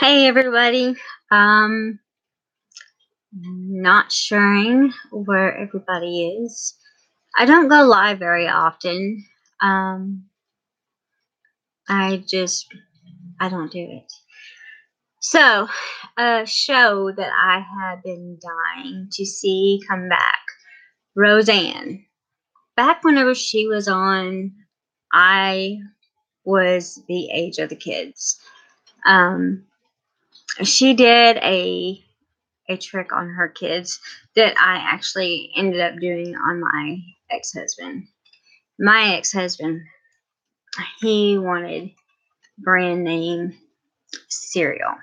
Hey everybody. Um, Not sure where everybody is. I don't go live very often. Um, I just I don't do it. So, a show that I have been dying to see come back, Roseanne. Back whenever she was on, I was the age of the kids. Um, she did a trick on her kids that I actually ended up doing on my ex-husband. My ex-husband, he wanted brand name cereal.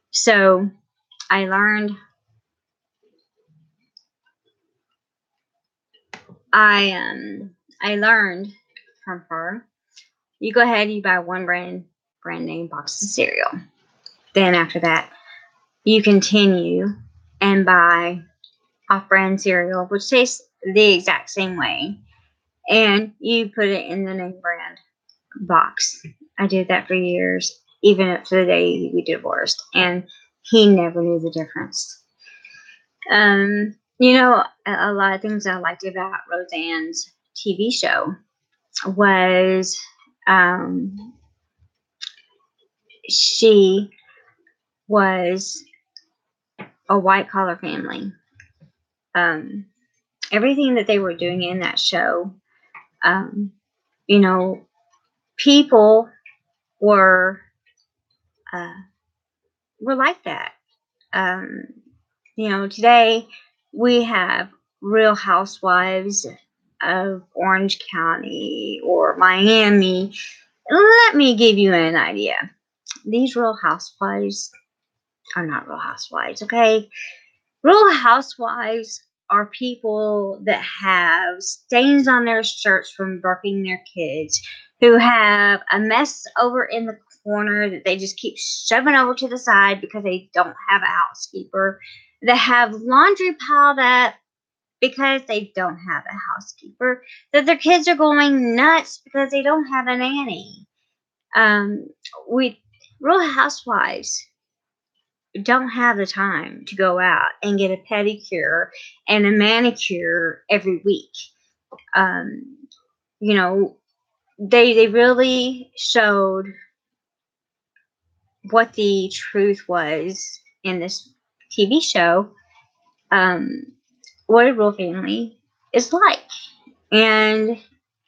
So I learned I learned from her. You go ahead, you buy one brand name box of cereal. Then after that, you continue and buy off-brand cereal, which tastes the exact same way, and you put it in the name brand box. I did that for years, even up to the day we divorced, and he never knew the difference. A lot of things I liked about Roseanne's TV show was she was a white collar family. Um, Everything that they were doing in that show, um, you know, people were uh, were like that. Um, Today we have Real Housewives of Orange County or Miami. Let me give you an idea. These Real Housewives are not Real Housewives, okay? Real Housewives are people that have stains on their shirts from birthing their kids, who have a mess over in the corner that they just keep shoving over to the side because they don't have a housekeeper, that have laundry piled up because they don't have a housekeeper, that their kids are going nuts because they don't have a nanny. We Real Housewives don't have the time to go out and get a pedicure and a manicure every week. Um, they really showed what the truth was in this TV show. Um, what a real family is like, and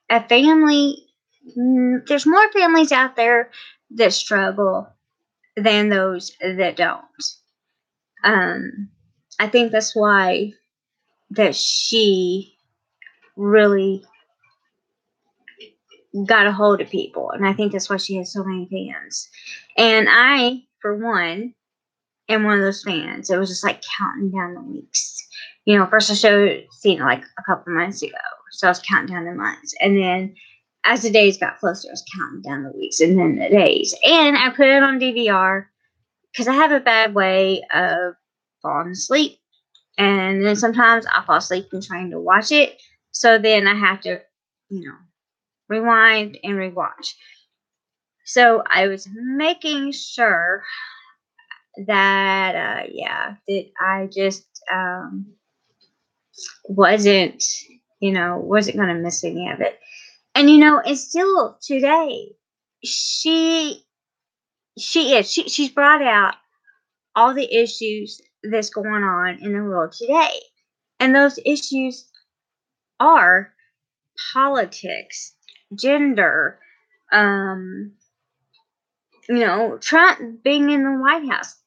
a family. There's more families out there that struggle than those that don't. Um, I think that's why that she really got a hold of people, and I think that's why she has so many fans. And I, for one, am one of those fans. It was just like counting down the weeks. First I seen it like a couple months ago, so I was counting down the months, and then as the days got closer, I was counting down the weeks and then the days, and I put it on DVR because I have a bad way of falling asleep. And then sometimes I fall asleep in trying to watch it. So then I have to, rewind and rewatch. So I was making sure that I just wasn't, wasn't going to miss any of it. And and still today, she's brought out all the issues that's going on in the world today, and those issues are politics, gender, Trump being in the White House.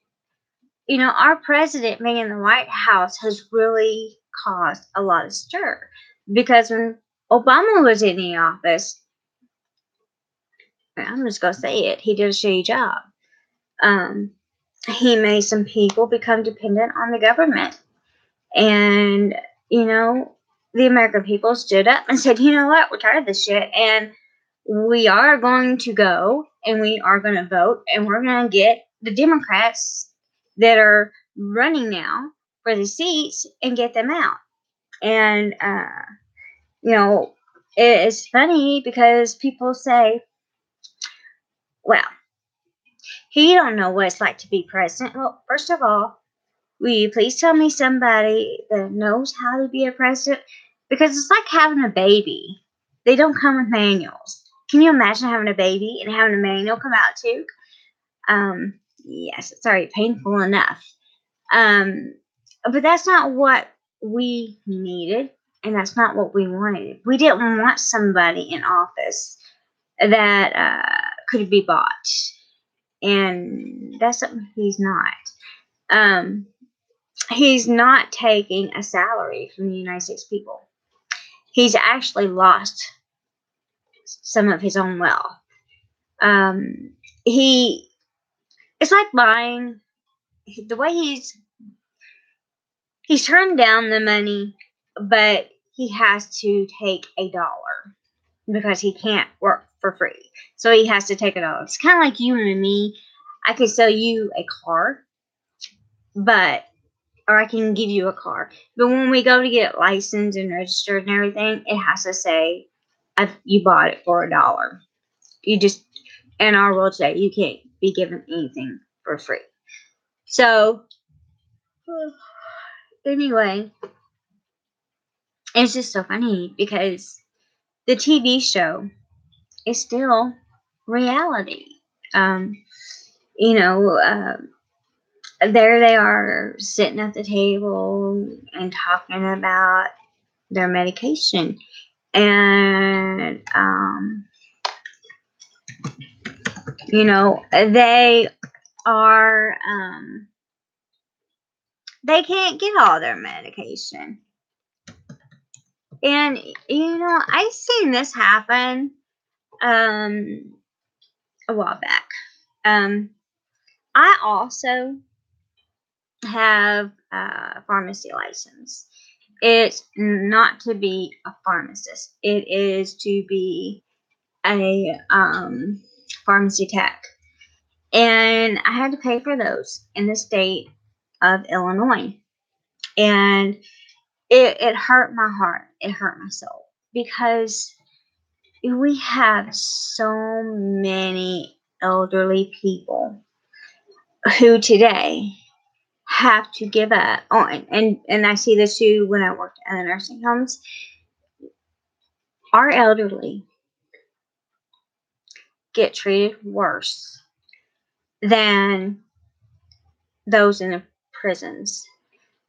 Our president being in the White House has really caused a lot of stir, because when Obama was in the office, I'm just going to say it, he did a shitty job. He made some people become dependent on the government. And, the American people stood up and said, you know what, we're tired of this shit, and we are going to go and we are going to vote, and we're going to get the Democrats that are running now for the seats and get them out. And, it's funny because people say, well, He don't know what it's like to be president. Well, first of all, will you please tell me somebody that knows how to be a president? Because it's like having a baby. They don't come with manuals. Can you imagine having a baby and having a manual come out too? Yes, it's already painful enough. But that's not what we needed, and that's not what we wanted. We didn't want somebody in office that could be bought, and that's something he's not. He's not taking a salary from the United States people. He's actually lost some of his own wealth. It's like buying. The way he's turned down the money, but he has to take $1 because he can't work for free. So he has to take $1. It's kind of like you and me. I could sell you a car, or I can give you a car. But when we go to get it licensed and registered and everything, it has to say you bought it for $1. You just, in our world today, you can't be given anything for free. So, anyway, it's just so funny because the TV show is still reality. There they are sitting at the table and talking about their medication. And, they are, they can't get all their medication. And, I've seen this happen, a while back. I also have a pharmacy license. It's not to be a pharmacist. It is to be a pharmacy tech. And I had to pay for those in the state of Illinois. And it hurt my heart. It hurt my soul. Because we have so many elderly people who today have to give up on, and I see this too when I worked at the nursing homes. Our elderly get treated worse than those in the prisons.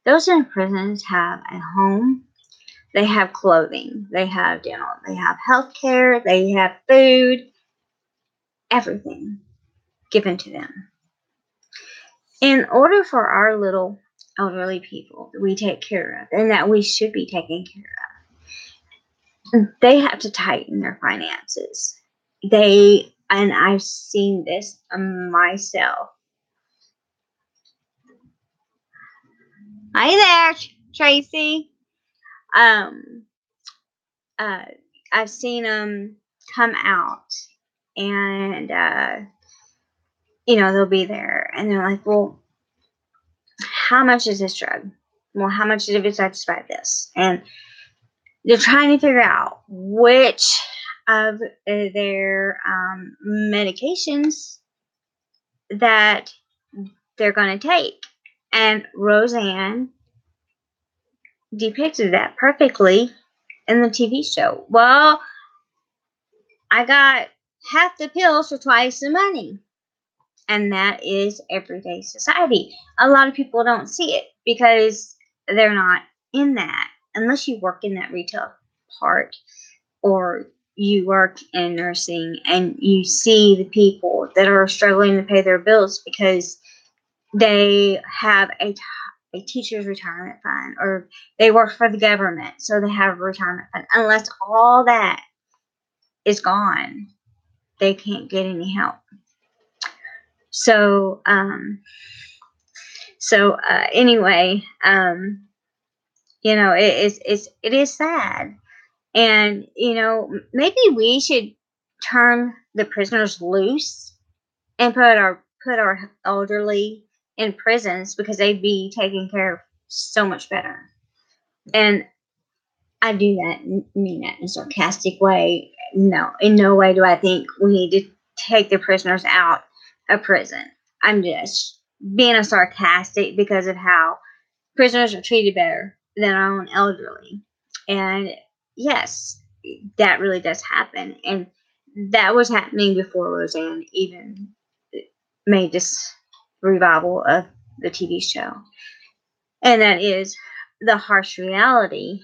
Those in the prisons have a home, they have clothing, they have dental, they have health care, they have food, everything given to them. In order for our little elderly people that we take care of and that we should be taking care of, they have to tighten their finances. And I've seen this myself. Hi there, Tracy. I've seen them come out and, they'll be there and they're like, well, how much is this drug? Well, how much of it satisfy this? And they're trying to figure out which of their medications that they're going to take. And Roseanne depicted that perfectly in the TV show. Well, I got half the pills for twice the money. And that is everyday society. A lot of people don't see it because they're not in that. Unless you work in that retail part or you work in nursing and you see the people that are struggling to pay their bills because they have a teacher's retirement fund or they work for the government, so they have a retirement fund. Unless all that is gone, they can't get any help. So, anyway, it is sad. And, maybe we should turn the prisoners loose and put our elderly in prisons because they'd be taken care of so much better. And I do that, mean that in a sarcastic way. No, in no way do I think we need to take the prisoners out of prison. I'm just being a sarcastic because of how prisoners are treated better than our own elderly. And yes, that really does happen. And that was happening before Roseanne even made this revival of the TV show. And that is the harsh reality.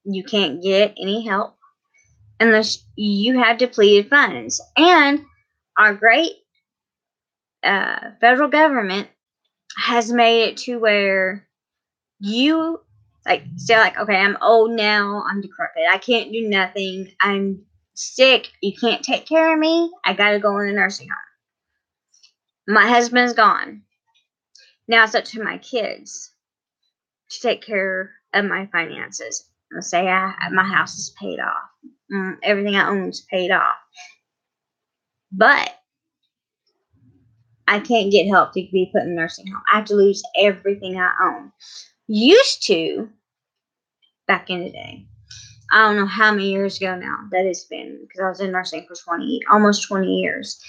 You can't get any help unless you have depleted funds. And our great federal government has made it to where you say like, okay, I'm old now, I'm decrepit, I can't do nothing, I'm sick, you can't take care of me, I gotta go in a nursing home. My husband's gone. Now it's up to my kids to take care of my finances. Let's say my house is paid off. Everything I own is paid off. But I can't get help to be put in a nursing home. I have to lose everything I own. Used to, back in the day, I don't know how many years ago now that it's been, because I was in nursing for almost 20 years.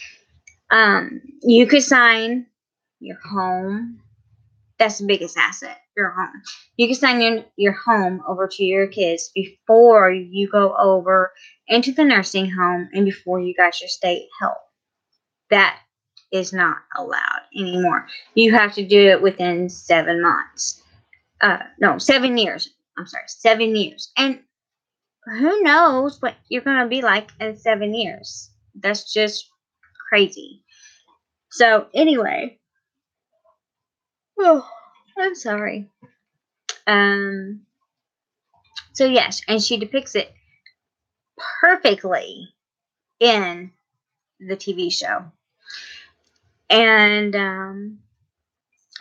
You could sign your home. That's the biggest asset, your home. You can sign your home over to your kids before you go over into the nursing home and before you got your state help. That is not allowed anymore. You have to do it within 7 months. No, 7 years. I'm sorry, 7 years. And who knows what you're going to be like in 7 years. That's just crazy. So, anyway. Oh, I'm sorry. So yes, and she depicts it perfectly in the TV show. And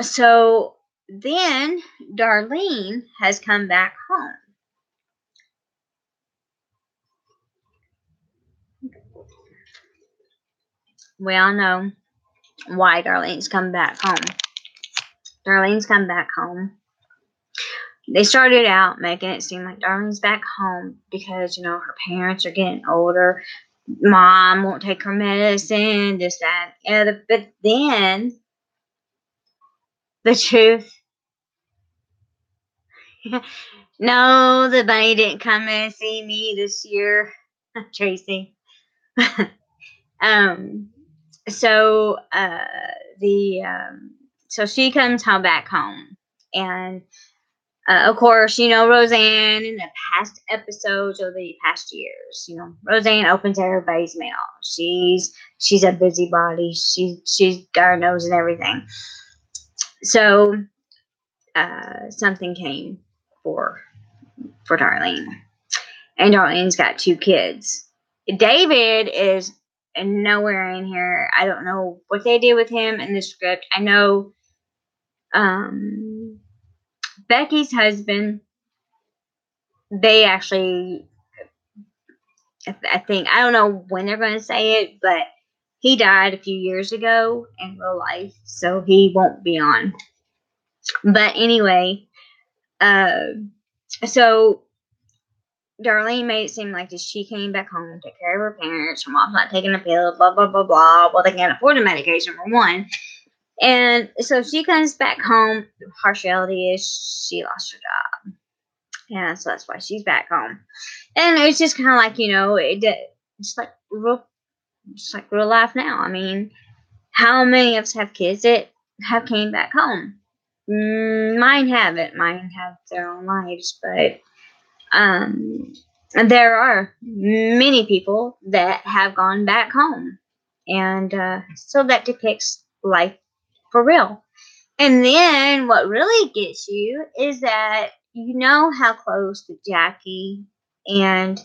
so then Darlene has come back home. We all know why Darlene's come back home. Darlene's come back home. They started out making it seem like Darlene's back home because, her parents are getting older. Mom won't take her medicine, this, that, and the other. But then the truth. No, the bunny didn't come and see me this year, Tracy. um, so so she comes back home, and of course, Roseanne in the past episodes or the past years, Roseanne opens everybody's mail. She's a busybody. She's got her nose and everything. So something came for Darlene. And Darlene's got 2 kids. David is nowhere in here. I don't know what they did with him in the script. I know Becky's husband, they actually, I think, I don't know when they're going to say it, but he died a few years ago in real life, so he won't be on. But anyway, so Darlene made it seem like that she came back home, took care of her parents, her mom's not taking a pill, blah, blah, blah, blah. Well, they can't afford the medication, for one. And so she comes back home. The harsh reality is she lost her job. Yeah, so that's why she's back home. And it's just kind of like, just like real life now. I mean, how many of us have kids that have came back home? Mine haven't. Mine have their own lives, but and there are many people that have gone back home. And so that depicts life for real. And then what really gets you is that how close Jackie and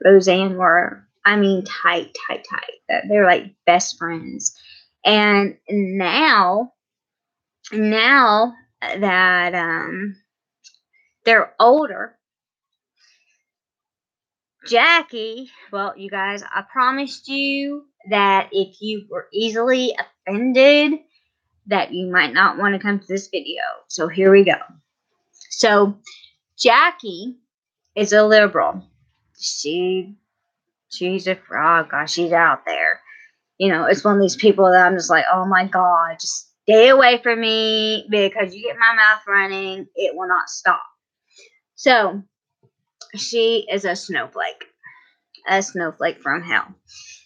Roseanne were. I mean, tight. They're like best friends. And now that they're older, Jackie, well, you guys, I promised you that if you were easily offended, that you might not want to come to this video. So here we go. So Jackie is a liberal. She She's a frog. Gosh, she's out there. It's one of these people that I'm just like, oh my God, just stay away from me because you get my mouth running, it will not stop. So she is a snowflake from hell.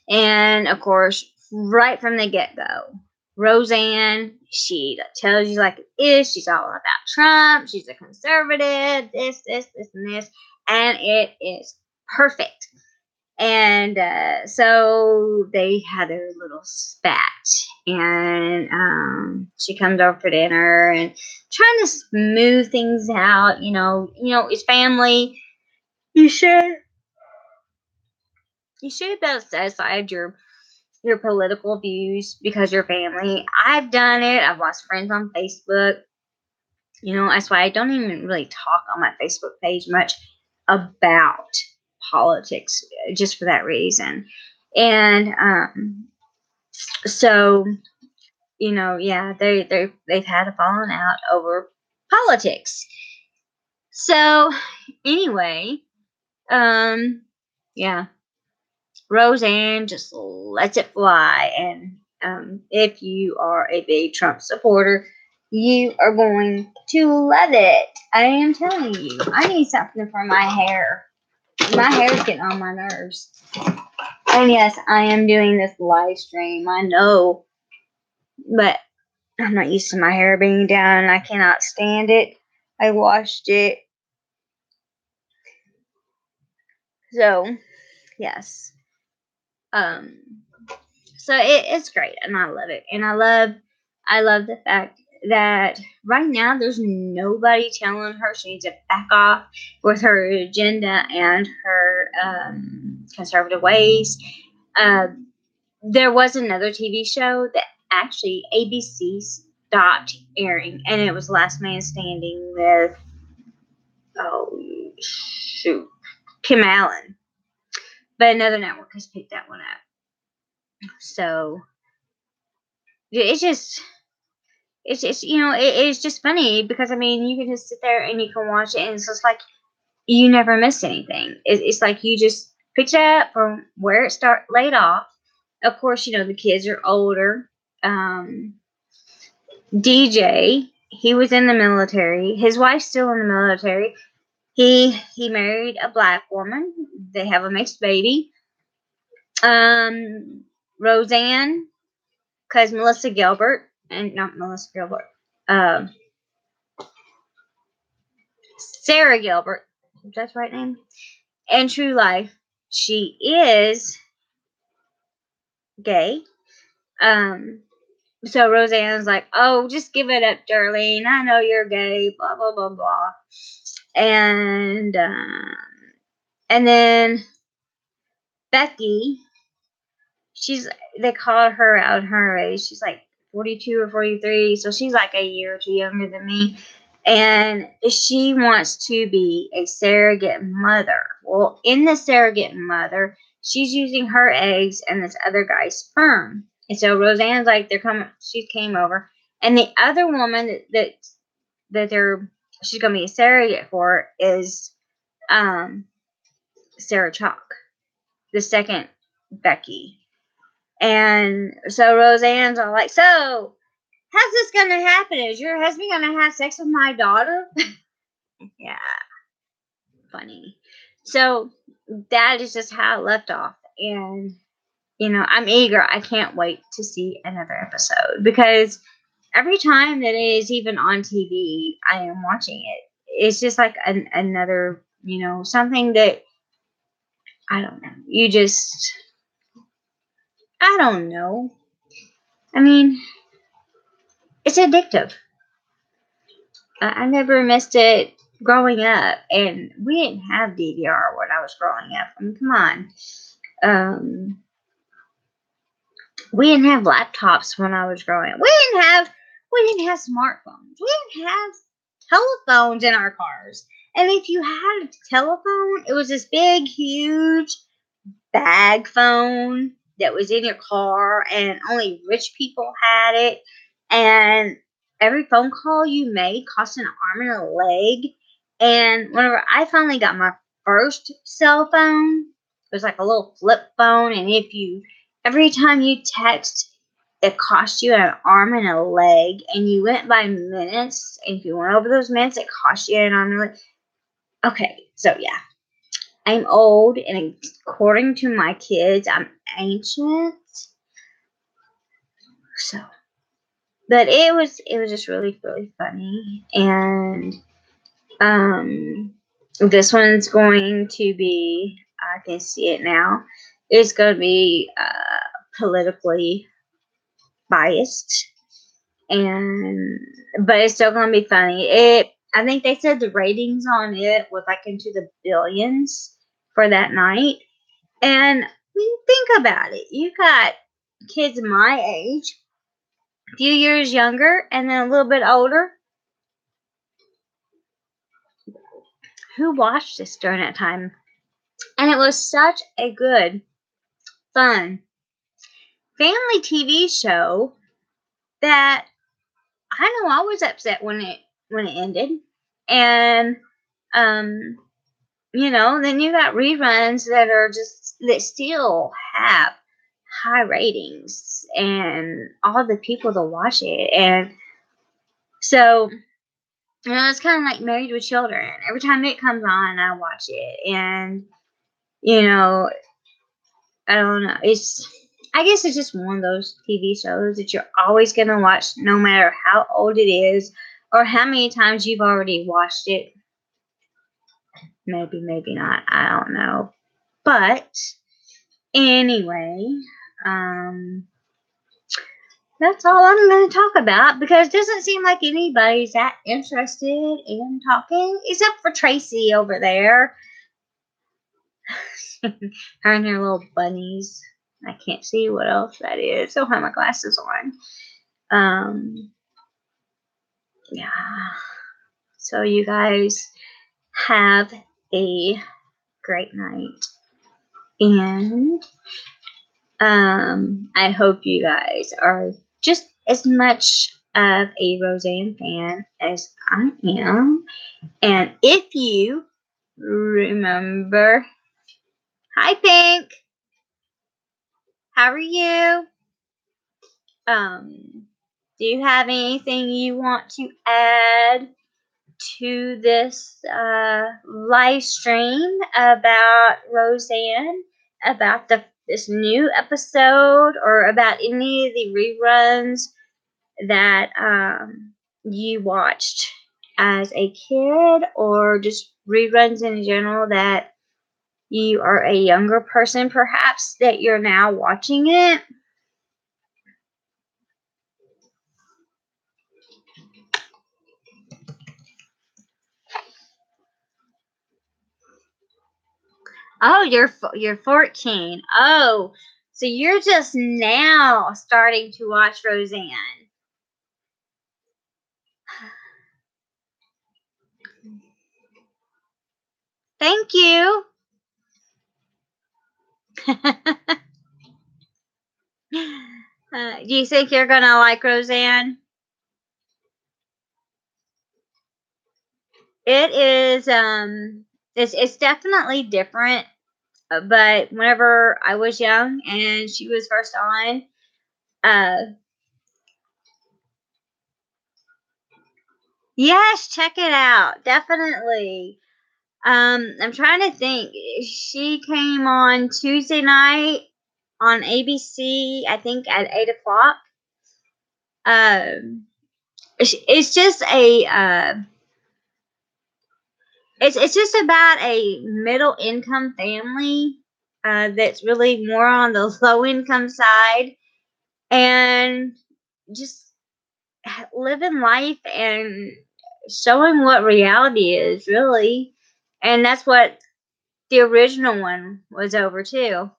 And of course, right from the get-go, Roseanne, she tells you like it is. She's all about Trump. She's a conservative, this, and this. And it is perfect. And so they had their little spat. And she comes over for dinner and trying to smooth things out. It's family. You should set aside your political views because you're family. I've done it. I've lost friends on Facebook. That's why I don't even really talk on my Facebook page much about politics, just for that reason. And so yeah, they've had a falling out over politics. So anyway, yeah. Roseanne just lets it fly. And if you are a big Trump supporter, you are going to love it. I am telling you. I need something for my hair. My hair's getting on my nerves. And yes, I am doing this live stream. I know. But I'm not used to my hair being down and I cannot stand it. I washed it. So, yes. So it's great and I love it. And I love the fact that right now there's nobody telling her she needs to back off with her agenda and her conservative ways. There was another TV show that actually ABC stopped airing, and it was Last Man Standing with, Kim Allen. But another network has picked that one up. So it's just it's just funny because you can just sit there and you can watch it and it's just like you never miss anything. It's like you just picked it up from where it laid off. Of course, the kids are older. DJ, he was in the military. His wife's still in the military. He married a black woman. They have a mixed baby. Roseanne, because Melissa Gilbert, and not Melissa Gilbert, Sarah Gilbert, if that's the right name, in true life, she is gay. So Roseanne's like, oh, just give it up, Darlene. I know you're gay, blah, blah, blah, blah. And then Becky, they call her out her age. She's like 42 or 43, so she's like a year or two younger than me. And she wants to be a surrogate mother. Well, in the surrogate mother, she's using her eggs and this other guy's sperm. And so Roseanne's like, she came over. And the other woman that she's going to be a surrogate for is Sarah Chalk, the second Becky. And so Roseanne's all like, so how's this going to happen? Is your husband going to have sex with my daughter? Yeah. Funny. So that is just how it left off. And, I'm eager. I can't wait to see another episode because every time that it is even on TV, I am watching it. It's just like another, something that, I don't know. I don't know. It's addictive. I never missed it growing up, and we didn't have DVR when I was growing up. Come on. We didn't have laptops when I was growing up. We didn't have smartphones. We didn't have telephones in our cars. And if you had a telephone, it was this big, huge bag phone that was in your car, and only rich people had it. And every phone call you made cost an arm and a leg. And whenever I finally got my first cell phone, It was like a little flip phone, and every time you text, it cost you an arm and a leg, and you went by minutes, and if you went over those minutes, it cost you an arm and a leg. Okay, so yeah. I'm old, and according to my kids, I'm ancient. So, but it was just really, really funny. And this one's going to be, I can see it now, it's going to be politically biased, but it's still going to be funny. I think they said the ratings on it was like into the billions for that night. And you think about it, you got kids my age, a few years younger, and then a little bit older, who watched this during that time. And it was such a good, fun family TV show that I know I was upset when it ended. And then you got reruns that still have high ratings and all the people that watch it. And so, it's kind of like Married with Children. Every time it comes on, I watch it. And, I don't know. I guess it's just one of those TV shows that you're always going to watch no matter how old it is or how many times you've already watched it. Maybe, maybe not. I don't know. But anyway, that's all I'm going to talk about because it doesn't seem like anybody's that interested in talking except for Tracy over there. Her and her little bunnies. I can't see what else that is. I don't have my glasses on. Yeah. So you guys have a great night. And I hope you guys are just as much of a Roseanne fan as I am. And if you remember, hi Pink, how are you? Do you have anything you want to add to this live stream about Roseanne, about this new episode, or about any of the reruns that you watched as a kid, or just reruns in general that you are a younger person perhaps that you're now watching it? Oh, you're 14. Oh, so you're just now starting to watch Roseanne. Thank you. Do you think you're gonna like Roseanne? It is. It's definitely different. But whenever I was young and she was first on, yes, check it out. Definitely. I'm trying to think. She came on Tuesday night on ABC, I think at 8:00. It's just it's just about a middle income family that's really more on the low income side and just living life and showing what reality is really. And that's what the original one was over too.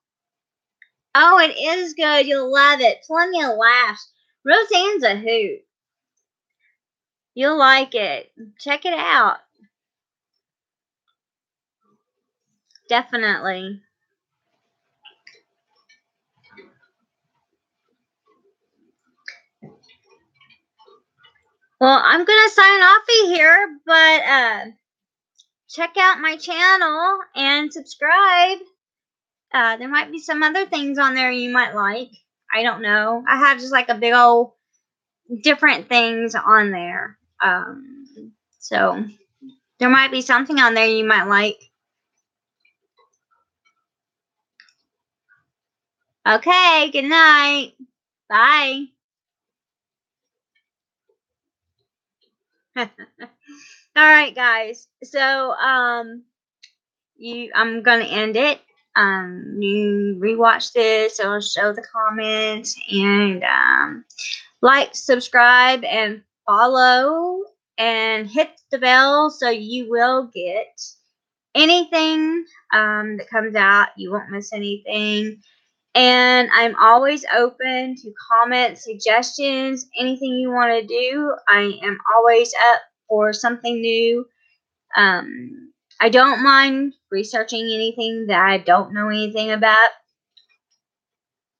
Oh, it is good. You'll love it. Plenty of laughs. Roseanne's a hoot. You'll like it. Check it out. Definitely. Well, I'm gonna sign off of here, but check out my channel and subscribe. There might be some other things on there you might like. I don't know. I have just like a big old different things on there. So there might be something on there you might like. Okay, good night. Bye. All right, guys. So, I'm gonna end it. You rewatch this, it'll show the comments, and like, subscribe, and follow, and hit the bell so you will get anything that comes out. You won't miss anything. And I'm always open to comments, suggestions, anything you want to do. I am always up for something new. I don't mind researching anything that I don't know anything about.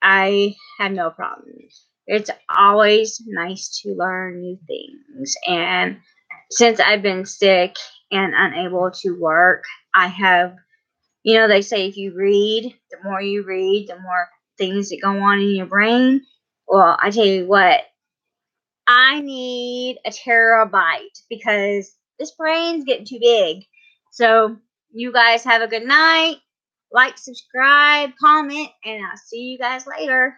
I have no problem. It's always nice to learn new things. And since I've been sick and unable to work, I have, they say if you read, the more you read, the more things that go on in your brain. Well, I tell you what, I need a terabyte because this brain's getting too big. So, you guys have a good night. Like, subscribe, comment, and I'll see you guys later.